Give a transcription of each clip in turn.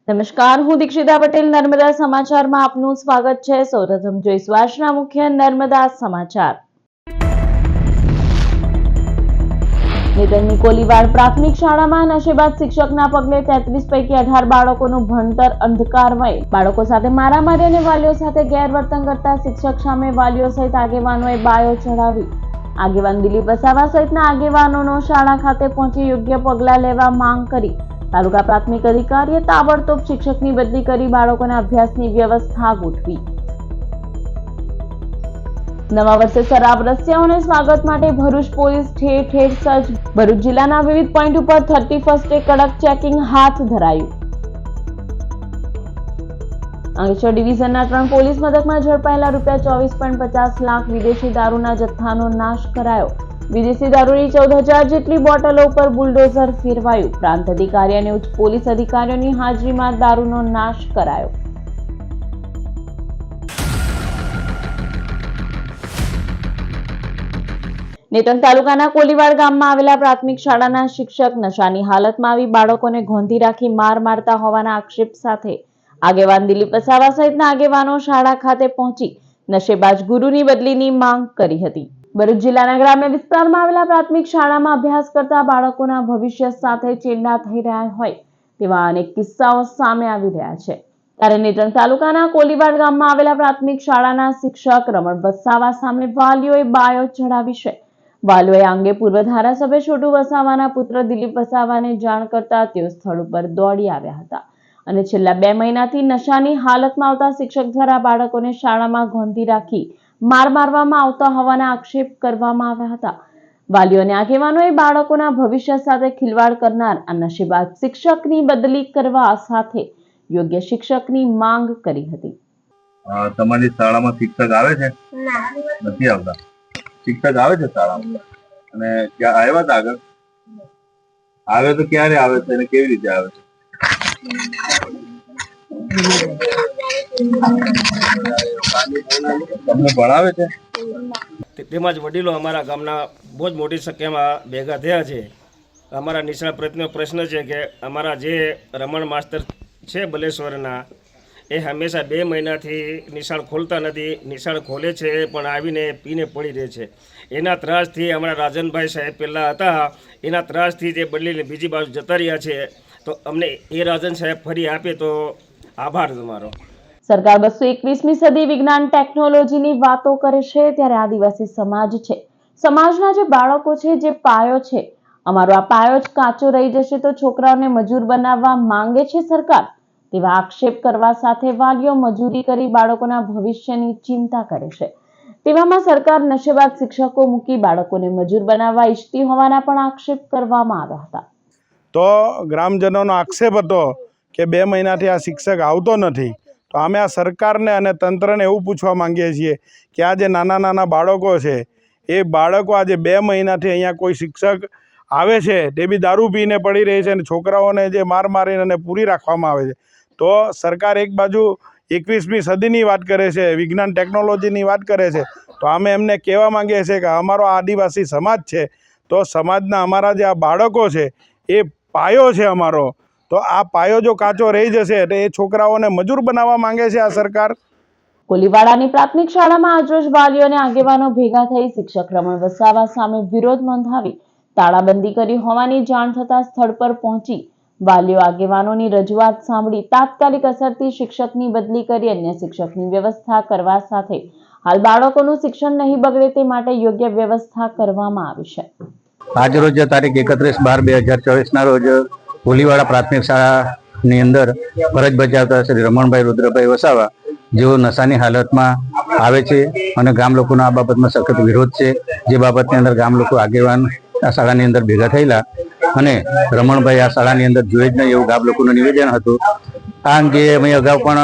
નમસ્કાર, હું દીક્ષિતા પટેલ નર્મદા સમાચારમાં આપનું સ્વાગત છે। સૌપ્રથમ જોઈશું આજના મુખ્ય નર્મદા સમાચાર। નેતરની કોલીવાડ પ્રાથમિક શાળામાં નશેબાદ શિક્ષકના પગલે 33 પૈકી 18 બાળકોનું ભણતર અંધકારમય। બાળકો સાથે મારામારી અને વાલીઓ સાથે ગેરવર્તન કરતા શિક્ષક સામે વાલીઓ સહિત આગેવાનોએ બાયો ચઢાવી। આગેવાન દિલીપ વસાવા સહિતના આગેવાનોનો શાળા ખાતે પહોંચી યોગ્ય પગલાં લેવા માંગ કરી। તાલુકા પ્રાથમિક અધિકારીએ તાબડતોબ શિક્ષકની બદલી કરી બાળકોના અભ્યાસની વ્યવસ્થા ગોઠવી। નવા વર્ષે શરાબ રસિયાઓને સ્વાગત માટે ભરૂચ પોલીસ ઠેર ઠેર સજ્જ। ભરૂચ જિલ્લાના વિવિધ પોઈન્ટ ઉપર 31 કડક ચેકિંગ હાથ ધરાયું। અંકલેશ્વર ડિવિઝનના 3 પોલીસ મથકમાં ઝડપાયેલા ₹24.50 લાખ વિદેશી દારૂના જથ્થાનો નાશ કરાયો। વિદેશી દારૂની 14,000 જેટલી બોટલો ઉપર બુલડોઝર ફેરવાયું। પ્રાંત અધિકારી અને ઉચ્ચ પોલીસ અધિકારીઓની હાજરીમાં દારૂનો નાશ કરાયો। નેત્રંગ તાલુકાના કોલીવાડ ગામમાં આવેલા પ્રાથમિક શાળાના શિક્ષક નશાની હાલતમાં આવી બાળકોને ગોંધી રાખી માર મારતા હોવાના આક્ષેપ સાથે આગેવાન દિલીપ વસાવા સહિતના આગેવાનો શાળા ખાતે પહોંચી નશેબાજ ગુરુની બદલીની માંગ કરી હતી। ભરૂચ જિલ્લાના ગ્રામ્ય વિસ્તારમાં આવેલા પ્રાથમિક શાળામાં અભ્યાસ કરતા બાળકોના ભવિષ્ય સાથે ચેડા થઈ રહ્યા હોય તેવા અનેક કિસ્સાઓ સામે આવી રહ્યા છે। ત્યારે નેત્રંગ તાલુકાના કોલીવાડ ગામમાં આવેલા પ્રાથમિક શાળાના શિક્ષક રમણ વસાવા સામે વાલીઓએ બાયો ચઢાવી છે। વાલીઓએ આ અંગે પૂર્વ ધારાસભ્ય છોટુ વસાવાના પુત્ર દિલીપ વસાવાને જાણ કરતા તેઓ સ્થળ ઉપર દોડી આવ્યા હતા અને છેલ્લા 2 મહિનાથી નશાની હાલતમાં આવતા શિક્ષક દ્વારા બાળકોને શાળામાં ગોંધી રાખી માર મારવામાં આવતા હોવાના આક્ષેપ કરવામાં આવ્યા હતા। વાલીઓ અને આગેવાનોએ બાળકોના ભવિષ્ય સાથે ખિલવાડ કરનાર આ નશેબાદ શિક્ષકની બદલી કરવા સાથે યોગ્ય શિક્ષકની માંગ કરી હતી। તમારી શાળામાં શિક્ષક આવે છે? નથી આવતા। શિક્ષક આવે છે શાળામાં અને ક્યાં આવ્યા હતા? આગળ આવે તો ક્યારે આવે છે અને કેવી રીતે આવે છે? તમને ભણાવે છે? તેમજ વડીલો અમારા ગામના બહુ જ મોટી સંખ્યામાં ભેગા થયા છે। અમારા નિષ્ણાત પ્રશ્ન છે કે અમારા જે રમણ માસ્તર છે બલેશ્વરના એ હંમેશા 2 મહિનાથી નિશાળ ખોલતા નથી। નિશાળ ખોલે છે પણ આવીને પીને પડી રહે છે। એના ત્રાસથી અમારા રાજનભાઈ સાહેબ પહેલાં હતા, એના ત્રાસથી જે બદલીને બીજી બાજુ જતા રહ્યા છે, તો અમને એ રાજન સાહેબ ફરી આપે તો આભાર તમારો। સરકાર 221મી સદી વિજ્ઞાન ટેકનોલોજીની વાતો કરે છે ત્યારે આદિવાસી સમાજ છે, સમાજના જે બાળકો છે, જે પાયો છે, અમારો આ પાયો જ કાચો રહી જશે તો છોકરાઓને મજૂર બનાવવા માંગે છે સરકાર તેવા આક્ષેપ કરવા સાથે વાલીઓ મજૂરી કરી બાળકોના ભવિષ્યની ચિંતા કરે છે। તેવામાં સરકાર નશેબાદ શિક્ષકો મૂકી બાળકોને મજૂર બનાવવા ઈચ્છતી હોવાના પણ આક્ષેપ કરવામાં આવ્યા હતા। તો ગ્રામજનોનો આક્ષેપ હતો કે 2 મહિનાથી આ શિક્ષક આવતો નથી, તો અમે આ સરકારને અને તંત્રને એવું પૂછવા માંગીએ છીએ કે આ જે નાના નાના બાળકો છે એ બાળકો આજે 2 મહિનાથી અહીંયા કોઈ શિક્ષક આવે છે તે બી દારૂ પીને પડી રહી છે અને છોકરાઓને જે માર મારીને અને પૂરી રાખવામાં આવે છે। તો સરકાર એક બાજુ 21મી સદીની વાત કરે છે, વિજ્ઞાન ટેકનોલોજીની વાત કરે છે, તો અમે એમને કહેવા માંગીએ છીએ કે અમારો આદિવાસી સમાજ છે, તો સમાજના અમારા જે આ બાળકો છે એ પાયો છે અમારો, તો આ પાયો જો કાચો રહી જશે તો એ છોકરાઓને મજૂર બનાવવા માંગે છે આ સરકાર। કોલીવાડાની પ્રાથમિક શાળામાં આજરોજ વાલીઓ અને આગેવાનો ભેગા થઈ શિક્ષક રમણ વસાવા સામે વિરોધ નોંધાવી તાળાબંધી કરી હોવાની જાણ થતા સ્થળ પર પહોંચી વાલીઓ આગેવાનોની રજૂઆત સાંભળી તાત્કાલિક અસરથી શિક્ષકની બદલી કરી અન્ય શિક્ષકની વ્યવસ્થા કરવા સાથે હાલ બાળકોનું શિક્ષણ નહીં બગડે તે માટે યોગ્ય વ્યવસ્થા કરવામાં આવી છે। આજરોજ તારીખ 31/12/2024 રોજ કોલીવાડા પ્રાથમિક શાળાની અંદર ફરજ બજાવતા શ્રી રમણભાઈ રુદ્રભાઈ વસાવા જેઓ નશાની હાલતમાં આવે છે અને ગામ લોકોનો આ બાબતમાં સખત વિરોધ છે, જે બાબતની અંદર ગામ લોકો આગેવાન આ શાળાની અંદર ભેગા થયેલા અને રમણભાઈ આ શાળાની અંદર જોઈએ જ નહીં એવું ગામ લોકોનું નિવેદન હતું। આ અંગે અમે અગાઉ પણ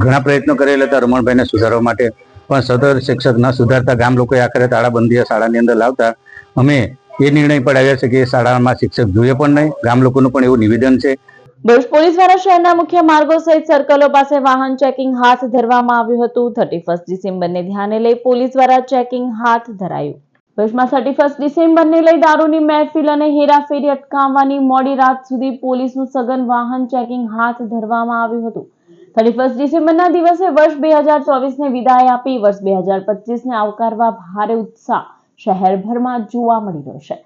ઘણા પ્રયત્નો કરેલા હતા રમણભાઈને સુધારવા માટે, પણ સતત શિક્ષક ન સુધારતા ગામ લોકોએ આખરે તાળાબંધી શાળાની અંદર લાવતા અમે એ નિર્ણય પર આવ્યા છે કે શાળામાં શિક્ષક જોઈએ પણ નહીં। ગામ લોકોનું પણ એવું નિવેદન છે। ભરૂચ પોલીસ દ્વારા શહેરના મુખ્ય માર્ગો સહિત સર્કલો પાસે વાહન ચેકિંગ હાથ ધરવામાં આવ્યું હતું। 31 ડિસેમ્બરને ધ્યાને લઈ પોલીસ દ્વારા ચેકિંગ હાથ ધરાયું। ભરૂચમાં 31 ડિસેમ્બરને લઈ દારૂની મહેફિલ અને હેરાફેરી અટકાવવાની મોડી રાત સુધી પોલીસનું સઘન વાહન ચેકિંગ હાથ ધરવામાં આવ્યું હતું. 31 ડિસેમ્બરના દિવસે વર્ષ 2024ને વિદાય આપી વર્ષ 2025ને આવકારવા ભારે ઉત્સાહ શહેરભરમાં જોવા મળી રહ્યો છે.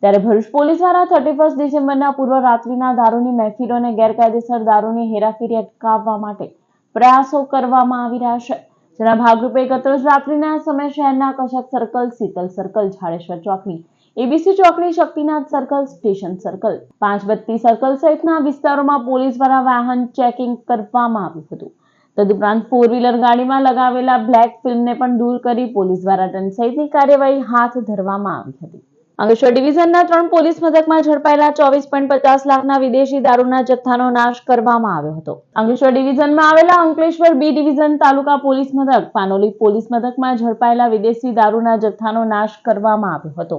ત્યારે ભરૂચ પોલીસ દ્વારા 31 ડિસેમ્બરના પૂર્વ રાત્રિના દારૂની મહેફિલો અને ગેરકાયદેસર દારૂની હેરાફેરી અટકાવવા માટે પ્રયાસો કરવામાં આવી રહ્યા છે. જેના ભાગરૂપે ગત રોજ રાત્રિના સમયે શહેરના કશાક સર્કલ, શીતલ સર્કલ, જાડેશ્વર ચોકડી, એબીસી ચોકડી, Shaktinath circle, station circle, 532 circle સહિતના વિસ્તારોમાં પોલીસ દ્વારા વાહન ચેકિંગ કરવામાં આવ્યું હતું. તદુપરાંત 4 વ્હીલર ગાડીમાં લગાવેલા બ્લેક ફિલ્મને પણ દૂર કરી પોલીસ દ્વારા દંડ સહિતની કાર્યવાહી હાથ ધરવામાં આવી હતી. અંકલેશ્વર ડિવિઝનના 3 પોલીસ મથકમાં ઝડપાયેલા 24.50 લાખના વિદેશી દારૂના જથ્થાનો નાશ કરવામાં આવ્યો હતો. અંકલેશ્વર ડિવિઝનમાં આવેલા અંકલેશ્વર બી ડિવિઝન તાલુકા પોલીસ મથક, પાનોલી પોલીસ મથકમાં ઝડપાયેલા વિદેશી દારૂના જથ્થાનો નાશ કરવામાં આવ્યો હતો.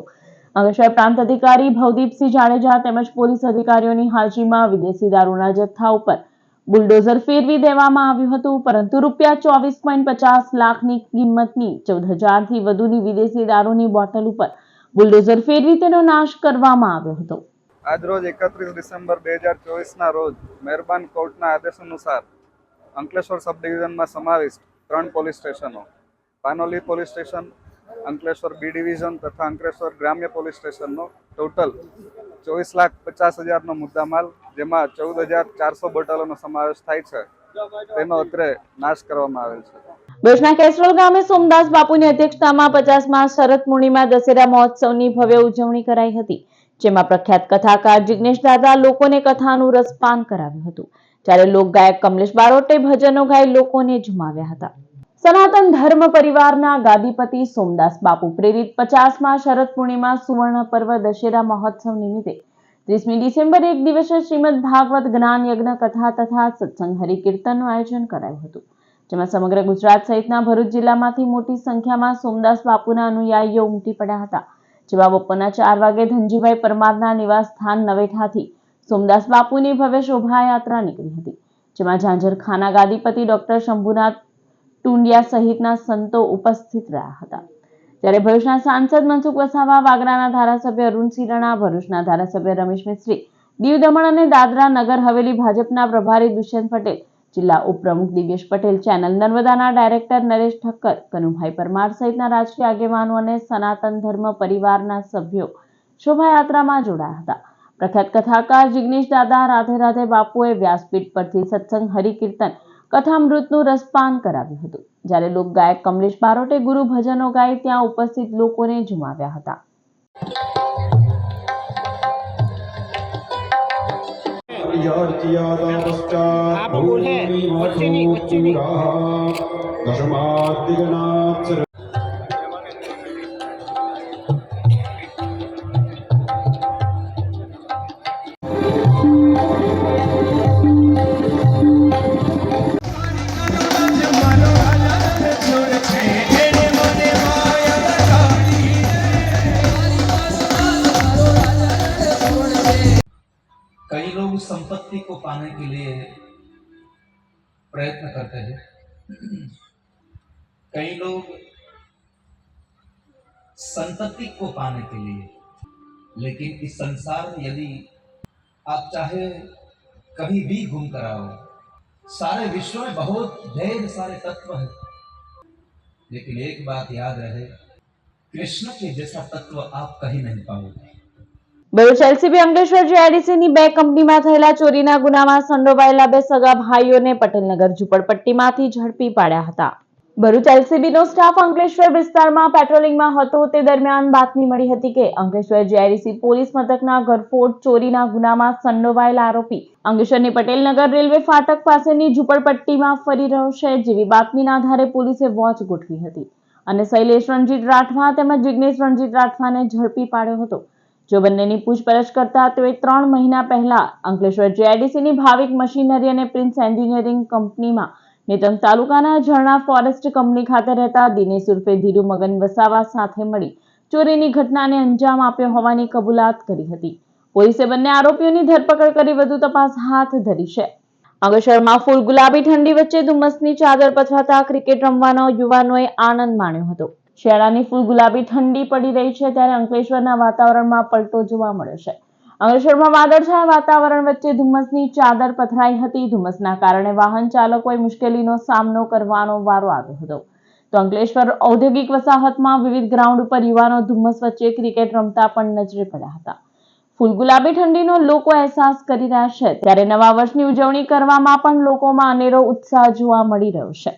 અંકલેશ્વર પ્રાંત અધિકારી ભવદીપસિંહ જાડેજા તેમજ પોલીસ અધિકારીઓની હાજરીમાં વિદેશી દારૂના જથ્થા ઉપર બુલડોઝર ફેરવી દેવામાં આવ્યું હતું, પરંતુ રૂપિયા 24.50 લાખની કિંમતની 14,000 થી વધુની વિદેશી દારૂની બોટલ ઉપર બુલડોઝર ફેરવી તેનો નાશ કરવામાં આવ્યો હતો. આજરોજ 31 ડિસેમ્બર 2024ના રોજ મહેરબાન કોર્ટના આદેશ અનુસાર અંકલેશ્વર સબ ડિવિઝનમાં સમાવિષ્ટ 3 પોલીસ સ્ટેશનો, Panoli police station, Ankleshwar B division તથા અંકલેશ્વર ગ્રામ્ય પોલીસ સ્ટેશનનો ટોટલ 24,50,000નો મુદ્દામાલ, જેમાં 14,400 બોટલોનો સમાવેશ થાય છે, તેનો અત્રે નાશ કરવામાં આવેલ છે. ભરૂચના કેસરોલ ગામે સોમદાસ બાપુની અધ્યક્ષતામાં 50મા શરદ પૂર્ણિમા દશેરા મહોત્સવની ભવ્ય ઉજવણી કરાઈ હતી, જેમાં પ્રખ્યાત કથાકાર જિગ્નેશ દાદા લોકોને કથાનું રસપાન કરાવ્યું હતું, જ્યારે લોકગાયક કમલેશ બારોટે ભજનો ગાઈ લોકોને ઝુમાવ્યા હતા. સનાતન ધર્મ પરિવારના ગાદીપતિ સોમદાસ બાપુ પ્રેરિત 50મા શરદ પૂર્ણિમા સુવર્ણ પર્વ દશેરા મહોત્સવ નિમિત્તે 30મી ડિસેમ્બરે એક દિવસીય શ્રીમદ ભાગવત જ્ઞાન યજ્ઞ કથા તથા સત્સંગ હરિકીર્તનનું આયોજન કરાયું હતું, જેમાં સમગ્ર ગુજરાત સહિતના ભરૂચ જિલ્લામાંથી મોટી સંખ્યામાં સોમદાસ બાપુના અનુયાયીઓ ઉમટી પડ્યા હતા. જેમાં બપોરના 4 વાગે ધનજીભાઈ પરમારના નિવાસ સ્થાન નવેઠાથી સોમદાસ બાપુની ભવ્ય શોભાયાત્રા નીકળી હતી, જેમાં ઝાંઝર ખાના ગાદીપતિ ડોક્ટર શંભુનાથ ટુંડિયા સહિતના સંતો ઉપસ્થિત રહ્યા હતા. ત્યારે ભરૂચના સાંસદ મનસુખ વસાવા, વાગરાના ધારાસભ્ય અરુણસિંહ રણા, ભરૂચના ધારાસભ્ય રમેશ મિસ્ત્રી, દીવ દમણ અને દાદરા નગર હવેલી ભાજપના પ્રભારી દુષ્યંત પટેલ, જિલ્લા ઉપપ્રમુખ દિવ્યેશ પટેલ, ચેનલ નર્મદાના ડાયરેક્ટર નરેશ ઠક્કર, કનુભાઈ પરમાર સહિતના રાજકીય આગેવાનો અને સનાતન ધર્મ પરિવારના સભ્યો શોભાયાત્રામાં જોડાયા હતા. પ્રખ્યાત કથાકાર જિગ્નેશ દાદા રાધે રાધે બાપુએ વ્યાસપીઠ પરથી સત્સંગ હરિકીર્તન કથામૃતનું રસપાન કરાવ્યું હતું, જ્યારે લોકગાયક કમલેશ બારોટે ગુરુ ભજનો ગાઈ ત્યાં ઉપસ્થિત લોકોને ઝુમાવ્યા હતા. कई लोग संपत्ति को पाने के लिए प्रयत्न करते हैं, कई लोग संपत्ति को पाने के लिए, लेकिन इस संसार में यदि आप चाहे कहीं भी घूम कर आओ, सारे विश्व में बहुत ढेर सारे तत्व हैं, लेकिन एक बात याद रहे, कृष्ण के जैसा तत्व आप कहीं नहीं पाओगे. ભરૂચ એલસીબી અંકલેશ્વર જીઆઈડીસીની 2 કંપનીમાં થયેલા ચોરીના ગુનામાં સંડોવાયેલા 2 સગા ભાઈઓને પટેલનગર ઝુંપડપટ્ટીમાંથી ઝડપી પાડ્યા હતા. ભરૂચ એલસીબીનો સ્ટાફ અંકલેશ્વર વિસ્તારમાં પેટ્રોલિંગમાં હતો તે દરમિયાન બાતમી મળી હતી કે અંકલેશ્વર જીઆઈડીસી પોલીસ મથકના ઘરફોડ ચોરીના ગુનામાં સંડોવાયેલા આરોપી અંકલેશ્વરની પટેલનગર રેલવે ફાટક પાસેની ઝુંપડપટ્ટીમાં ફરી રહ્યો છે, જેવી બાતમીના આધારે પોલીસે વોચ ગોઠવી હતી અને શૈલેષ રણજીત રાઠવા તેમજ જિગ્નેશ રણજીત રાઠવાને ઝડપી પાડ્યો હતો. જો બંનેની પૂછપરછ કરતા તેઓએ 3 મહિના પહેલા અંકલેશ્વર જીઆઈડીસીની ભાવિક મશીનરી અને પ્રિન્સ એન્જિનિયરિંગ કંપનીમાં નેત્રંગ તાલુકાના ઝરણા ફોરેસ્ટ કંપની ખાતે રહેતા દિનેશ ઉર્ફે ધીરુ મગન વસાવા સાથે મળી ચોરીની ઘટનાને અંજામ આપ્યો હોવાની કબૂલાત કરી હતી. પોલીસે બંને આરોપીઓની ધરપકડ કરી વધુ તપાસ હાથ ધરી છે. અંકલેશ્વરમાં ફૂલ ગુલાબી ઠંડી વચ્ચે ધુમ્મસની ચાદર પથરાતા ક્રિકેટ રમવાનો યુવાનોએ આનંદ માણ્યો હતો. શિયાળાની ફૂલ ગુલાબી ઠંડી પડી રહી છે ત્યારે અંકલેશ્વરના વાતાવરણમાં પલટો જોવા મળ્યો છે. અંકલેશ્વરમાં વાદળછાયા વાતાવરણ વચ્ચે ધુમ્મસની ચાદર પથરાઈ હતી. ધુમ્મસના કારણે વાહન ચાલકોએ મુશ્કેલીનો સામનો કરવાનો વારો આવ્યો હતો. તો અંકલેશ્વર ઔદ્યોગિક વસાહતમાં વિવિધ ગ્રાઉન્ડ ઉપર યુવાનો ધુમ્મસ વચ્ચે ક્રિકેટ રમતા પણ નજરે પડ્યા હતા. ફૂલ ગુલાબી ઠંડીનો લોકો અહેસાસ કરી રહ્યા છે ત્યારે નવા વર્ષની ઉજવણી કરવામાં પણ લોકોમાં અનેરો ઉત્સાહ જોવા મળી રહ્યો છે.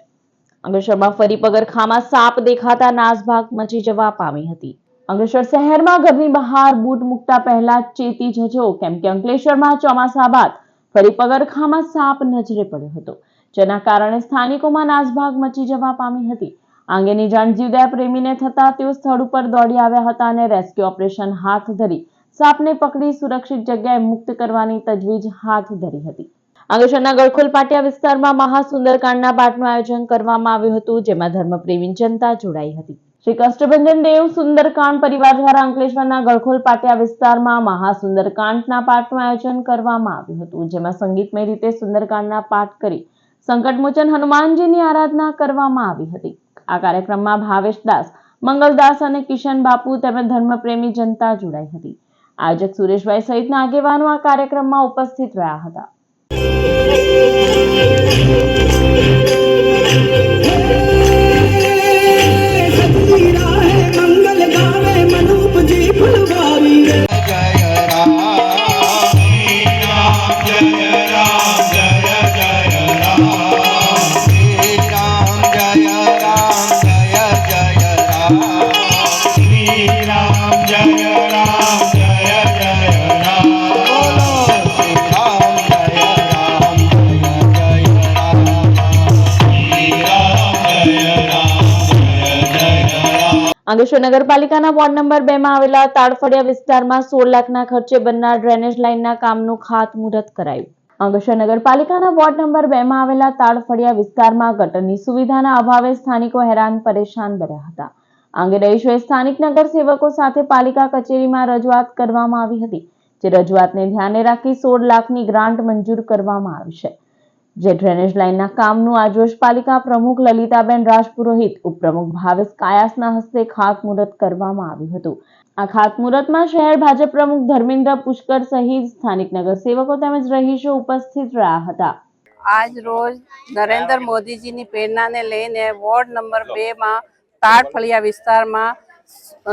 અંકલેશ્વરમાં ફરી પગરખામાં સાપ દેખાતા નાસભાગ મચી જવા પામી હતી. અંકલેશ્વર શહેરમાં ઘરની બહાર બૂટ મૂકતા પહેલા ચેતી જજો, કેમ કે અંકલેશ્વરમાં ચોમાસા બાદ ફરી પગરખામાં સાપ નજરે પડ્યો હતો, જેના કારણે સ્થાનિકોમાં નાસભાગ મચી જવા પામી હતી. આ અંગેની જાણ જીવદયા પ્રેમીને થતા તેઓ સ્થળ ઉપર દોડી આવ્યા હતા અને રેસ્ક્યુ ઓપરેશન હાથ ધરી સાપને પકડી સુરક્ષિત જગ્યાએ મુક્ત કરવાની તજવીજ હાથ ધરી હતી. અંકલેશ્વરના ગળખોલ પાટિયા વિસ્તારમાં મહાસુંદરકાંડના પાઠનું આયોજન કરવામાં આવ્યું હતું, જેમાં ધર્મપ્રેમી જનતા જોડાઈ હતી. શ્રી કષ્ટભંજન દેવ સુંદરકાંડ પરિવાર દ્વારા અંકલેશ્વરના ગળખોલ પાટિયા વિસ્તારમાં મહાસુંદરકાંડના પાઠનું આયોજન કરવામાં આવ્યું હતું, જેમાં સંગીતમય રીતે સુંદરકાંડના પાઠ કરી સંકટમોચન હનુમાનજીની આરાધના કરવામાં આવી હતી. આ કાર્યક્રમમાં ભાવેશ દાસ, મંગલદાસ અને કિશન બાપુ તેમજ ધર્મપ્રેમી જનતા જોડાઈ હતી. આયોજક સુરેશભાઈ સહિતના આગેવાનો આ કાર્યક્રમમાં ઉપસ્થિત રહ્યા હતા. અંકલેશ્વર નગરપાલિકાના વોર્ડ નંબર 2 માં આવેલા તાડફળિયા વિસ્તારમાં 16 લાખના ખર્ચે બનનાર ડ્રેનેજ લાઇનના કામનું ખાતમુહૂર્ત કરાયું. અંકલેશ્વર નગરપાલિકાના વોર્ડ નંબર 2 માં આવેલા તાડફળિયા વિસ્તારમાં ગટરની સુવિધાના અભાવે સ્થાનિકો હેરાન પરેશાન બન્યા હતા. આ અંગે રહીશોએ સ્થાનિક નગરસેવકો સાથે પાલિકા કચેરીમાં રજૂઆત કરવામાં આવી હતી. જે રજૂઆતને ધ્યાને રાખી 16 લાખની ગ્રાન્ટ મંજૂર કરવામાં આવી છે. જે ડ્રેનેજ લાઇનના કામનું આજરોજ પાલિકા પ્રમુખ લલિતાબેન રાજપુરોહિત, ઉપપ્રમુખ ભાવેશ કાયાસના હસ્તે ખાતમુહૂર્ત કરવામાં આવ્યું હતું. આ ખાતમુહૂર્તમાં શહેર ભાજપ પ્રમુખ ધર્મેન્દ્ર પુષ્કર સહિત સ્થાનિક નગરસેવકો તેમજ રહીશો ઉપસ્થિત રહ્યા હતા. આજ રોજ નરેન્દ્ર મોદીજીની પ્રેરણાને લઈને વોર્ડ નંબર 2 માં તાડફળિયા વિસ્તારમાં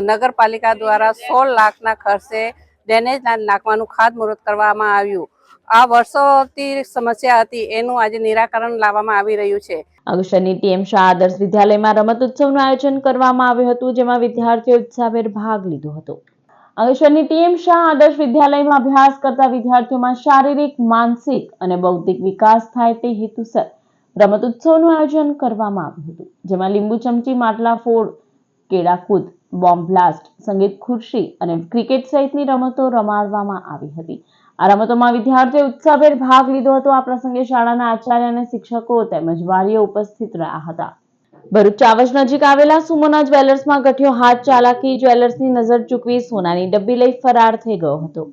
નગરપાલિકા દ્વારા 16 લાખના ખર્ચે ડ્રેનેજ લાઇન નાખવાનું ખાતમુહૂર્ત કરવામાં આવ્યું. આ વર્ષોથી સમસ્યા હતી, એનું આજે નિરાકરણ લાવવામાં આવી રહ્યું છે. અંકલેશ્વરની ટીએમ શાહ આદર્શ વિદ્યાલયમાં રમત ઉત્સવનું આયોજન કરવામાં આવ્યું હતું, જેમાં વિદ્યાર્થીઓએ ઉત્સાહભેર ભાગ લીધો હતો. અંકલેશ્વરની ટીએમ શાહ આદર્શ વિદ્યાલયમાં અભ્યાસ કરતા વિદ્યાર્થીઓમાં શારીરિક, માનસિક અને બૌદ્ધિક વિકાસ થાય તે હેતુસર રમત ઉત્સવનું આયોજન કરવામાં આવ્યું હતું, જેમાં લીંબુ ચમચી, માટલા ફોડ, કેળાકૂદ, બોમ્બ બ્લાસ્ટ, સંગીત ખુરશી અને ક્રિકેટ સહિતની રમતો રમાડવામાં આવી હતી. આ રમતોમાં વિદ્યાર્થીઓએ ઉત્સાહભેર ભાગ લીધો હતો. આ પ્રસંગે શાળાના આચાર્ય અને શિક્ષકો તેમજ વાલીઓ ઉપસ્થિત રહ્યા હતા. ભરૂચ ચાવજ નજીક આવેલા સુમોના જ્વેલર્સમાં ગઠિયો હાથ ચાલાકી જ્વેલર્સની નજર ચૂકવી સોનાની ડબ્બી લઈ ફરાર થઈ ગયો હતો.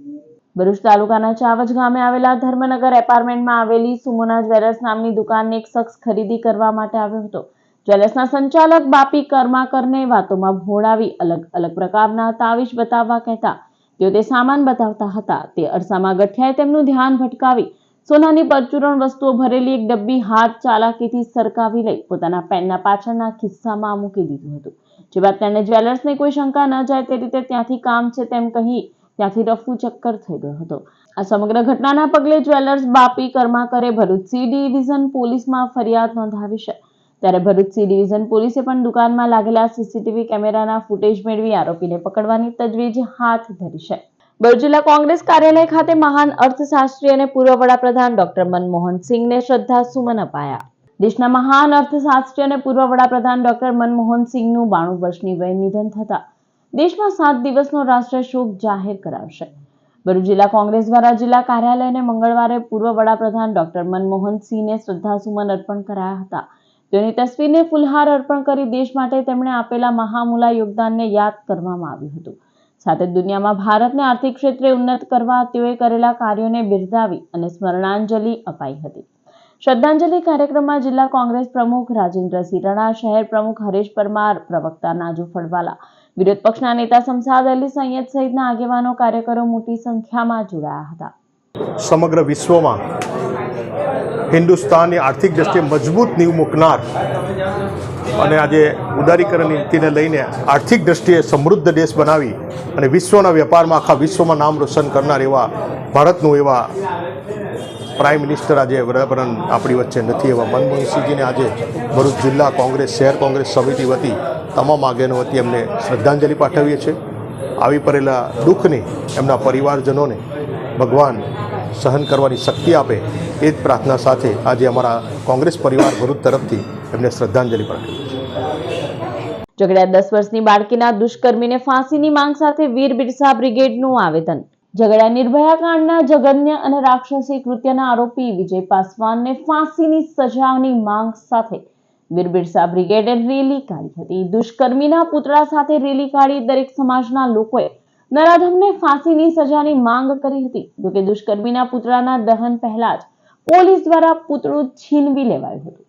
ભરૂચ તાલુકાના ચાવજ ગામે આવેલા ધર્મનગર એપાર્ટમેન્ટમાં આવેલી સુમોના જ્વેલર્સ નામની દુકાનને એક શખ્સ ખરીદી કરવા માટે આવ્યો હતો. જ્વેલર્સના સંચાલક બાપી કર્માકરને વાતોમાં ભોળાવી અલગ અલગ પ્રકારના તાવીજ બતાવવા કહેતા તેઓ તે સામાન બતાવતા હતા. તે અરસામાં ગઠિયાએ તેમનું ધ્યાન ભટકાવી સોનાની પરચુરણ વસ્તુઓ ભરેલી એક ડબ્બી હાથ ચાલાકીથી સરકાવી લઈ પોતાના પેનના પાછળના ખિસ્સામાં મૂકી દીધું હતું. જે બાદ તેણે જ્વેલર્સને કોઈ શંકા ન જાય તે રીતે ત્યાંથી કામ છે તેમ કહી ત્યાંથી રફુ ચક્કર થઈ ગયો હતો. આ સમગ્ર ઘટનાના પગલે જ્વેલર્સ બાપી કર્માકરે ભરૂચ સી ડિવિઝન પોલીસમાં ફરિયાદ નોંધાવી છે. ત્યારે ભરૂચ સી ડિવિઝન પોલીસે પણ દુકાનમાં લાગેલા સીસીટીવી કેમેરાના ફૂટેજ મેળવી આરોપીને પકડવાની તજવીજ હાથ ધરી છે. ભરૂચ જિલ્લા કોંગ્રેસ કાર્યાલય ખાતે મહાન અર્થશાસ્ત્રી અને પૂર્વ વડાપ્રધાન ડોક્ટર મનમોહન સિંહને શ્રદ્ધાસુમન અપાયા. દેશના મહાન અર્થશાસ્ત્રી અને પૂર્વ વડાપ્રધાન ડોક્ટર મનમોહન સિંહનું 92 વર્ષની વયે નિધન થતા દેશમાં 7 દિવસનો રાષ્ટ્રીય શોક જાહેર કરાવશે. ભરૂચ જિલ્લા કોંગ્રેસ દ્વારા જિલ્લા કાર્યાલયને મંગળવારે પૂર્વ વડાપ્રધાન ડોક્ટર મનમોહન સિંહને શ્રદ્ધાસુમન અર્પણ કરાયા હતા. તેની તસવીરને ફૂલહાર અર્પણ કરી દેશ માટે તેમણે આપેલા મહામૂલા યોગદાનને યાદ કરવામાં આવ્યું હતું. સાથે દુનિયામાં ભારતને આર્થિક ક્ષેત્રે ઉન્નત કરવા તેઓએ કરેલા કાર્યોને બિરદાવી અને સ્મરણાંજલિ અપાઈ હતી. શ્રદ્ધાંજલિ કાર્યક્રમમાં જિલ્લા કોંગ્રેસ પ્રમુખ રાજેન્દ્રસિંહ રાણા, શહેર પ્રમુખ હરેશ પરમાર, પ્રવક્તા નાજુ ફળવાલા, વિરોધ પક્ષના નેતા શમશાદ અલી સૈયદ સહિતના આગેવાનો, કાર્યકરો મોટી સંખ્યામાં જોડાયા હતા. સમગ્ર વિશ્વમાં હિન્દુસ્તાનની આર્થિક દ્રષ્ટિએ મજબૂત નીંવ મૂકનાર અને આજે ઉદારીકરણ નીતિને લઈને આર્થિક દ્રષ્ટિએ સમૃદ્ધ દેશ બનાવી અને વિશ્વના વેપારમાં આખા વિશ્વમાં નામ રોશન કરનાર એવા ભારતનું એવા પ્રાઇમ મિનિસ્ટર આજે વડાપ્રધાન આપણી વચ્ચે નથી એવા મનમોહનસિંહજીને આજે ભરૂચ જિલ્લા કોંગ્રેસ શહેર કોંગ્રેસ સમિતિ વતી તમામ આગેવાનો વતી એમને શ્રદ્ધાંજલિ પાઠવીએ છીએ. આવી પડેલા દુઃખની એમના પરિવારજનોને ભગવાન સહન કરવાની શક્તિ આપે એ જ પ્રાર્થના સાથે આજે અમારા કોંગ્રેસ પરિવાર ભરૂચ તરફથી એમને શ્રદ્ધાંજલિ પાઠવીએ છીએ. ઝઘડિયા 10 વર્ષની બાળકીના દુષ્કર્મીને ફાંસીની માંગ સાથે વીર બિરસા બ્રિગેડનું આવેદન. ઝઘડિયા નિર્ભયા કાંડના જઘન્ય અને રાક્ષસી કૃત્યના આરોપી વિજય પાસવાનને ફાંસીની સજાની માંગ સાથે વીર બિરસા બ્રિગેડે રેલી કાઢી હતી. દુષ્કર્મીના પુતળા સાથે રેલી કાઢી દરેક સમાજના લોકોએ નરાધમને ફાંસીની સજાની માંગ કરી હતી. જોકે દુષ્કર્મીના પુતળાના દહન પહેલા જ પોલીસ દ્વારા પુતળું છીનવી લેવાયું હતું.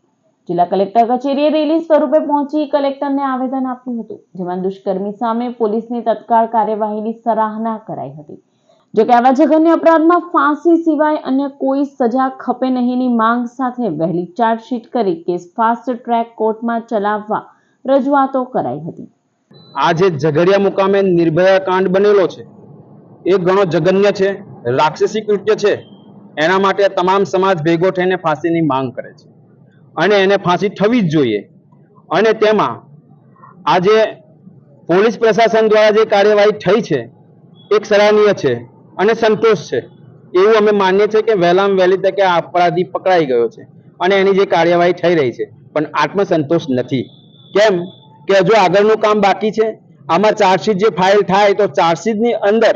જિલ્લા કલેક્ટર કચેરીએ રેલી સ્વરૂપે પહોંચી કલેક્ટરને આવેદન આપ્યું હતું, જેમાં દુષ્કર્મી સામે પોલીસની તત્કાળ કાર્યવાહીની સરાહના કરાઈ હતી. જોકે આવા જઘન્ય અપરાધમાં ફાંસી સિવાય અન્ય કોઈ સજા ખપે નહીંની માંગ સાથે વહેલી ચાર્જશીટ કરી કેસ ફાસ્ટ ટ્રેક કોર્ટમાં ચલાવવા રજૂઆતો કરાઈ હતી. આ જે ઝઘડિયા મુકામે નિર્ભયા કાંડ બનેલો છે એ ઘણો જઘન્ય છે, રાક્ષસી કૃત્ય છે. એના માટે તમામ સમાજ ભેગો થઈને ફાંસીની માંગ કરે છે અને એને ફાંસી થવી જ જોઈએ. અને તેમાં આજે પોલીસ પ્રશાસન દ્વારા જે કાર્યવાહી થઈ છે એક સરાહનીય છે અને સંતોષ છે. એવું અમે માનીએ છીએ કે વહેલામાં વહેલી તકે આ અપરાધી પકડાઈ ગયો છે અને એની જે કાર્યવાહી થઈ રહી છે, પણ આત્મસંતોષ નથી. કેમ કે હજુ આગળનું કામ બાકી છે. આમાં ચાર્જશીટ જે ફાઇલ થાય તો ચાર્જશીટની અંદર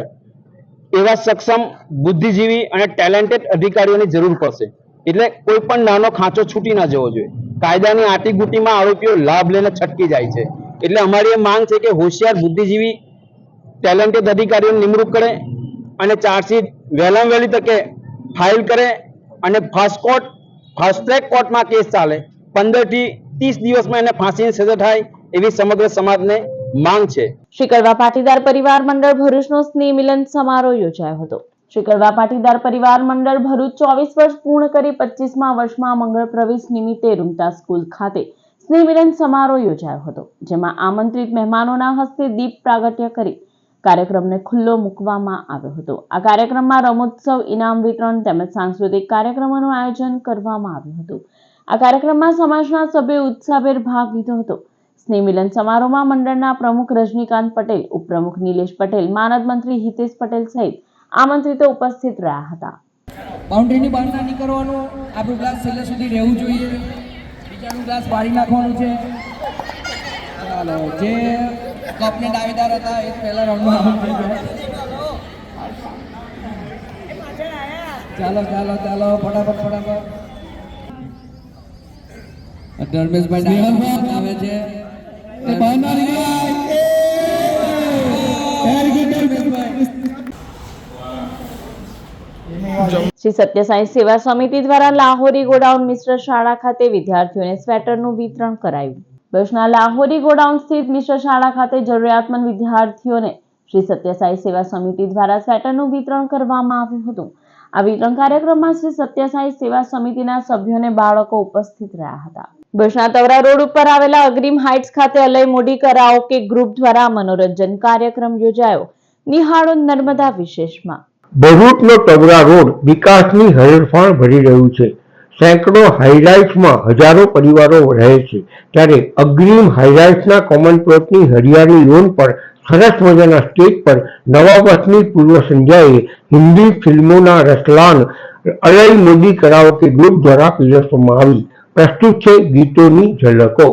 એવા સક્ષમ બુદ્ધિજીવી અને ટેલેન્ટેડ અધિકારીઓની જરૂર પડશે. એટલે કોઈ પણ નાનો ખાંચો છૂટી ના જવો જોઈએ. કાયદાની આટીગુટીમાં આરોપીઓ લાભ લઈને છટકી જાય છે. એટલે અમારી એ માંગ છે કે હોશિયાર બુદ્ધિજીવી ટેલેન્ટેડ અધિકારીઓની નિમણૂક કરે અને ચાર્જશીટ વહેલામાં વહેલી તકે ફાઇલ કરે અને ફાસ્ટ ટ્રેક કોર્ટમાં કેસ ચાલે. 15 થી 30 દિવસમાં એને ફાંસીની સજા થાય એવી સમગ્ર સમાજને માંગ છે. શ્રી કડવા પાટીદાર પરિવાર મંડળ ભરૂચનો સ્નેહ મિલન સમારોહ યોજાયો હતો. શ્રી કડવા પાટીદાર પરિવાર મંડળ ભરૂચ 24 વર્ષ પૂર્ણ કરી 25મા વર્ષમાં મંગળ પ્રવેશ નિમિત્તે રૂમતા સ્કૂલ ખાતે સ્નેહ મિલન સમારોહ યોજાયો હતો, જેમાં આમંત્રિત મહેમાનોના હસ્તે દીપ પ્રાગટ્ય કરી કાર્યક્રમને ખુલ્લો મૂકવામાં આવ્યો હતો. આ કાર્યક્રમમાં રમોત્સવ, ઇનામ વિતરણ તેમજ સાંસ્કૃતિક કાર્યક્રમોનું આયોજન કરવામાં આવ્યું હતું. આ કાર્યક્રમમાં સમાજના સભ્યોએ ઉત્સાહભેર ભાગ લીધો હતો. સ્નેહ મિલન સમારોહમાં મંડળના પ્રમુખ રજનીકાંત પટેલ, ઉપપ્રમુખ નિલેશ પટેલ, માનદ મંત્રી હિતેશ પટેલ સહિત આમંત્રિતો ઉપસ્થિત રહ્યા હતા. બાઉન્ડ્રીની બહાર ના નીકળવાનું, આપણું ગ્લાસ છેલ્લે સુધી રહેવું જોઈએ. બીજાનું ગ્લાસ બાળી નાખવાનું છે. જે કપને દાવેદાર હતા એ પહેલા રાઉન્ડમાં આઉટ થઈ ગયા. ચાલો ચાલો ચાલો ફટાફટ. ધર્મેશભાઈ આવે છે. શ્રી સત્ય સાંઈ સેવા સમિતિ દ્વારા લાહોરી ગોડાઉન મિશ્ર શાળા ખાતે વિદ્યાર્થીઓને સ્વેટરનું વિતરણ કરાયું. ભરૂચના લાહોરી ગોડાઉન સ્થિત મિશ્ર શાળા ખાતે જરૂરિયાતમંદ વિદ્યાર્થીઓને શ્રી સત્ય સાંઈ સેવા સમિતિ દ્વારા સ્વેટરનું વિતરણ કરવામાં આવ્યું હતું. આ વિતરણ કાર્યક્રમમાં શ્રી સત્ય સાંઈ સેવા સમિતિના સભ્યોને બાળકો ઉપસ્થિત રહ્યા હતા. ભરૂચના તવરા રોડ ઉપર આવેલા અગ્રીમ હાઇટ્સ ખાતે અલય મોડી કરાઓકે ગ્રુપ દ્વારા મનોરંજન કાર્યક્રમ યોજાયો. નિહાળો નર્મદા વિશેષમાં. ભરૂચનો તવરા રોડ વિકાસની હરણફાળ ભરી રહ્યું છે. સેંકડો હાઈરાઇટ્સમાં હજારો પરિવારો રહે છે, ત્યારે અગ્રીમ હાઈરાઇટ્સના કોમન પ્લોટની હરિયાળી લોન પર સરસ મજાના સ્ટેજ પર નવા વર્ષની પૂર્વ સંધ્યાએ હિન્દી ફિલ્મોના રસલાન અલય મોદી કરાઓકે ગ્રુપ દ્વારા પીરસવામાં આવી. પ્રસ્તુત છે ગીતોની ઝલકો.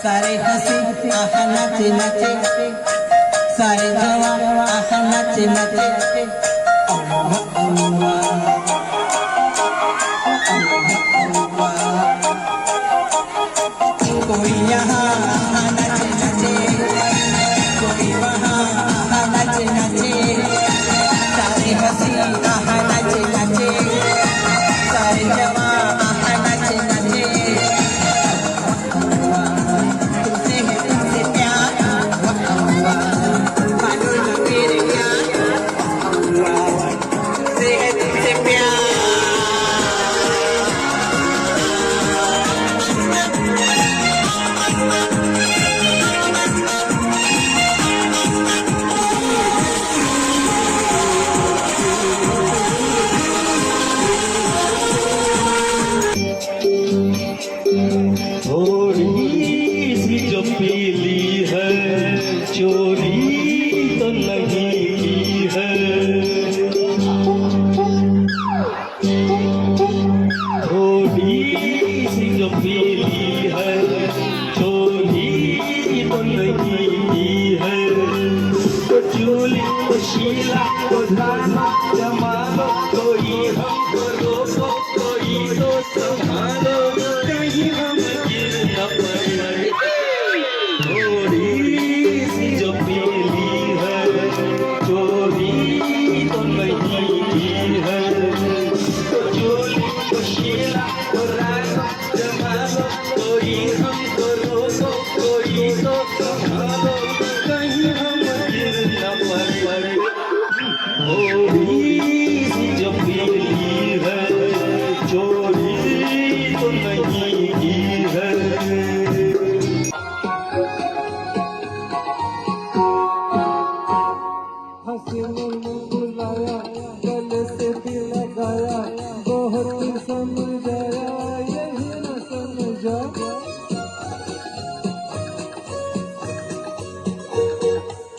सारे हंसी आहा नाचे नाचे, सारे जवान आहा नाचे नाचे, अल्लाह अल्लाह कोई यहाँ आहा नाचे नाचे, कोई वहाँ आहा नाचे नाचे, सारे हंसी आहा नाचे नाचे, सारे जवान आहा नाचे नाचे,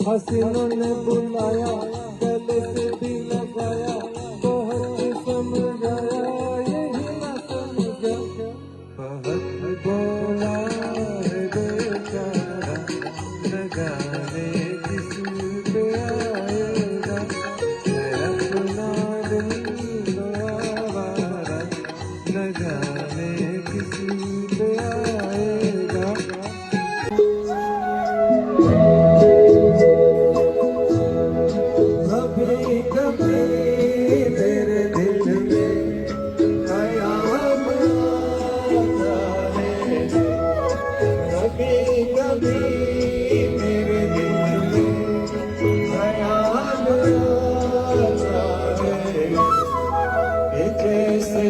हसीनों ने बुलाया गले से भी लगाया बहुत समझाया यही ना समझा बहुत बोला है बेचारा न जाने किस पे आएगा है अपना दिल तो आवारा न जाने किस पे आएगा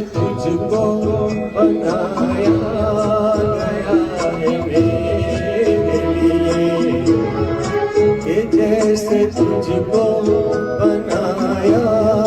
तुझको बनाया गया है मेरे लिए, जैसे तुझको बनाया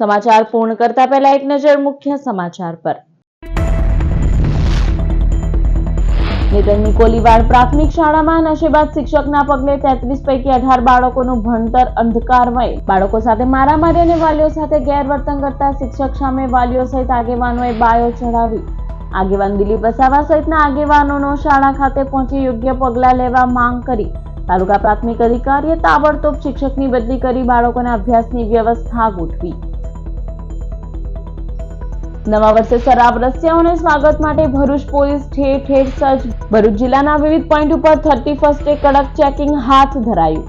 સમાચાર પૂર્ણ કરતા પહેલા એક નજર મુખ્ય સમાચાર પર. નેતરની કોલીવાડ પ્રાથમિક શાળામાં નશેબાદ શિક્ષકના પગલે 33 પૈકી 18 બાળકોનું ભણતર અંધકારમય. બાળકો સાથે મારામારી અને વાલીઓ સાથે ગેરવર્તન કરતા શિક્ષક સામે વાલીઓ સહિત આગેવાનોએ બાયો ચઢાવી. આગેવાન દિલીપ વસાવા સહિતના આગેવાનોનો શાળા ખાતે પહોંચી યોગ્ય પગલાં લેવા માંગ કરી. તાલુકા પ્રાથમિક અધિકારીએ તાબડતોબ શિક્ષકની બદલી કરી બાળકોના અભ્યાસની વ્યવસ્થા ગોઠવી. નવા વર્ષે શરાબ રસિયાઓને સ્વાગત માટે ભરૂચ પોલીસ ઠેર ઠેર સજ્જ. ભરૂચ જિલ્લાના વિવિધ પોઈન્ટ ઉપર 31 કડક ચેકિંગ હાથ ધરાયું.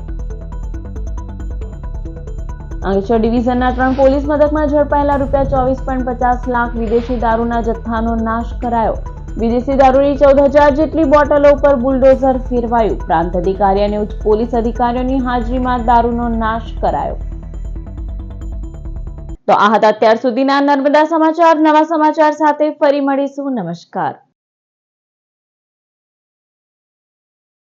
અંકલેશ્વર ડિવિઝનના 3 પોલીસ મથકમાં ઝડપાયેલા ₹24.50 લાખ વિદેશી દારૂના જથ્થાનો નાશ કરાયો. વિદેશી દારૂની 14,000 જેટલી બોટલો ઉપર બુલડોઝર ફેરવાયું. પ્રાંત અધિકારી અને ઉચ્ચ પોલીસ અધિકારીઓની હાજરીમાં દારૂનો નાશ કરાયો. તો આ હતા અત્યાર સુધીના નર્મદા સમાચાર. નવા સમાચાર સાથે ફરી મળીશું. નમસ્કાર.